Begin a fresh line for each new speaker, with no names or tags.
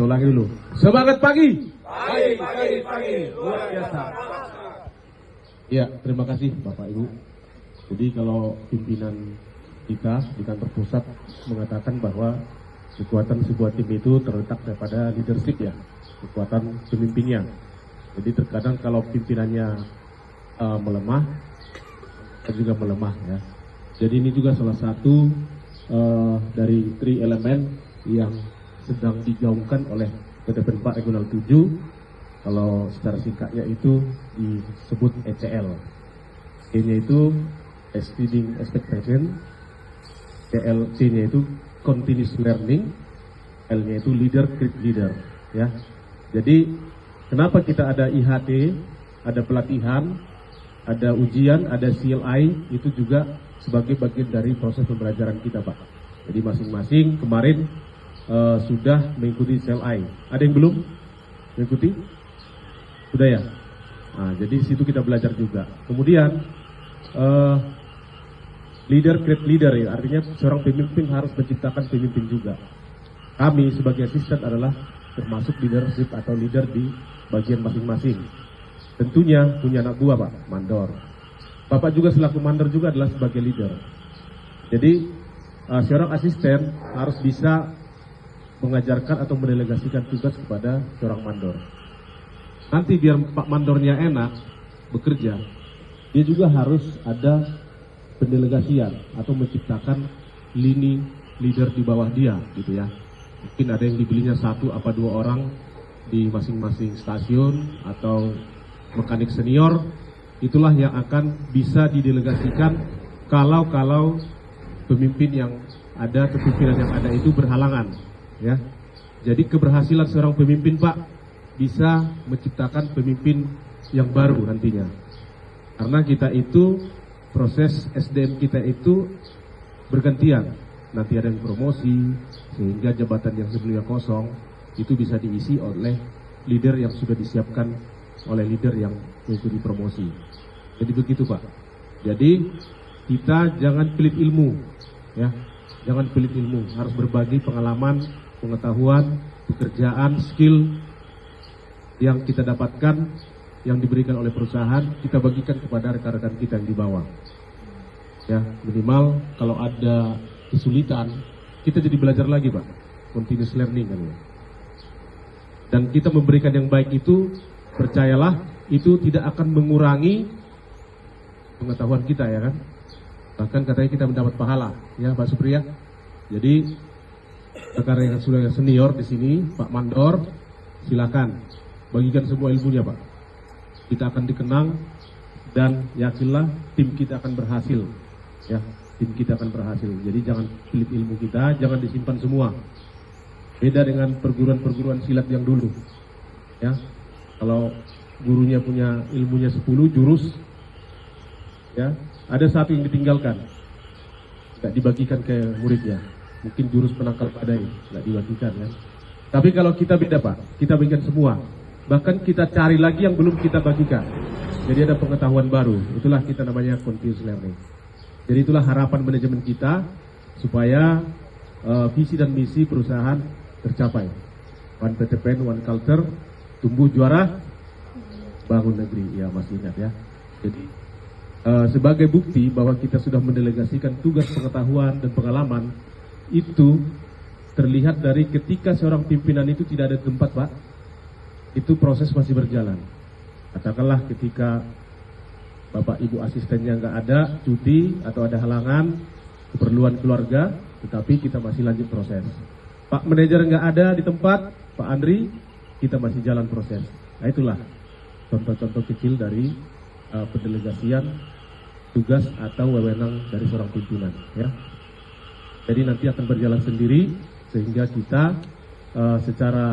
Ulangi dulu. Semangat pagi.
Pagi.
Luar biasa. Ya, terima kasih Bapak Ibu. Jadi kalau pimpinan kita di kantor pusat mengatakan bahwa kekuatan sebuah tim itu terletak daripada leadership ya, kekuatan pemimpinnya. Jadi terkadang kalau pimpinannya melemah, kita juga melemah ya. Jadi ini juga salah satu dari 3 elemen yang sedang digaungkan oleh PTPN 4 Regional 7. Kalau secara singkatnya itu disebut ECL. E-nya itu Exceeding Expectation, C-nya itu Continuous Learning, L-nya itu Leader Create Leader ya. Jadi kenapa kita ada IHT, ada pelatihan, ada ujian, ada CLI, itu juga sebagai bagian dari proses pembelajaran kita Pak. Jadi masing-masing kemarin sudah mengikuti CLI. Ada yang belum mengikuti? Sudah ya? Nah, jadi di situ kita belajar juga. Kemudian leader create leader ya, artinya seorang pemimpin harus menciptakan pemimpin juga. Kami sebagai asisten adalah termasuk leadership atau leader di bagian masing-masing. Tentunya punya anak buah Pak, mandor. Bapak juga selaku mandor juga adalah sebagai leader. Jadi seorang asisten harus bisa mengajarkan atau mendelegasikan tugas kepada seorang mandor. Nanti biar Pak mandornya enak bekerja, dia juga harus ada pendelegasian atau menciptakan lini leader di bawah dia gitu ya. Mungkin ada yang dibelinya 1 atau 2 orang di masing-masing stasiun atau mekanik senior. Itulah yang akan bisa didelegasikan kalau pemimpin yang ada, kepemimpinan yang ada itu berhalangan ya. Jadi keberhasilan seorang pemimpin Pak bisa menciptakan pemimpin yang baru nantinya. Karena kita itu proses SDM kita itu bergantian. Nanti ada yang promosi, sehingga jabatan yang sebelumnya kosong itu bisa diisi oleh leader yang sudah disiapkan oleh leader yang mengikuti promosi. Jadi begitu Pak. Jadi kita jangan pelit ilmu, ya, jangan pelit ilmu. Harus berbagi pengalaman, pengetahuan, pekerjaan, skill yang kita dapatkan, yang diberikan oleh perusahaan, kita bagikan kepada rekan-rekan kita yang di bawah. Ya, minimal kalau ada kesulitan, kita jadi belajar lagi Pak. Continuous learning kan ya. Dan kita memberikan yang baik itu, percayalah, itu tidak akan mengurangi pengetahuan kita ya kan. Bahkan katanya kita mendapat pahala, ya Pak Supriya. Jadi rekan yang sudah senior di sini, Pak Mandor, silakan bagikan semua ilmunya Pak. Kita akan dikenang dan yakinlah tim kita akan berhasil. Ya, tim kita akan berhasil. Jadi jangan pelit ilmu kita, jangan disimpan semua. Beda dengan perguruan-perguruan silat yang dulu. Ya, kalau gurunya punya ilmunya 10 jurus, ya, ada 1 yang ditinggalkan, nggak dibagikan ke muridnya. Mungkin jurus penangkal badai, nggak dibagikan kan. Tapi kalau kita beda Pak, kita bagikan semua. Bahkan kita cari lagi yang belum kita bagikan. Jadi ada pengetahuan baru. Itulah kita namanya continuous learning. Jadi itulah harapan manajemen kita supaya visi dan misi perusahaan tercapai. One PTPN, One Culture, tumbuh juara, bangun negeri. Ya masih ingat ya. Jadi sebagai bukti bahwa kita sudah mendelegasikan tugas pengetahuan dan pengalaman, itu terlihat dari ketika seorang pimpinan itu tidak ada di tempat Pak, itu proses masih berjalan. Katakanlah ketika Bapak Ibu asistennya nggak ada, cuti atau ada halangan, keperluan keluarga, tetapi kita masih lanjut proses. Pak manajer nggak ada di tempat, Pak Andri, kita masih jalan proses. Nah itulah contoh-contoh kecil dari pendelegasian tugas atau wewenang dari seorang pimpinan. Ya. Jadi nanti akan berjalan sendiri sehingga kita secara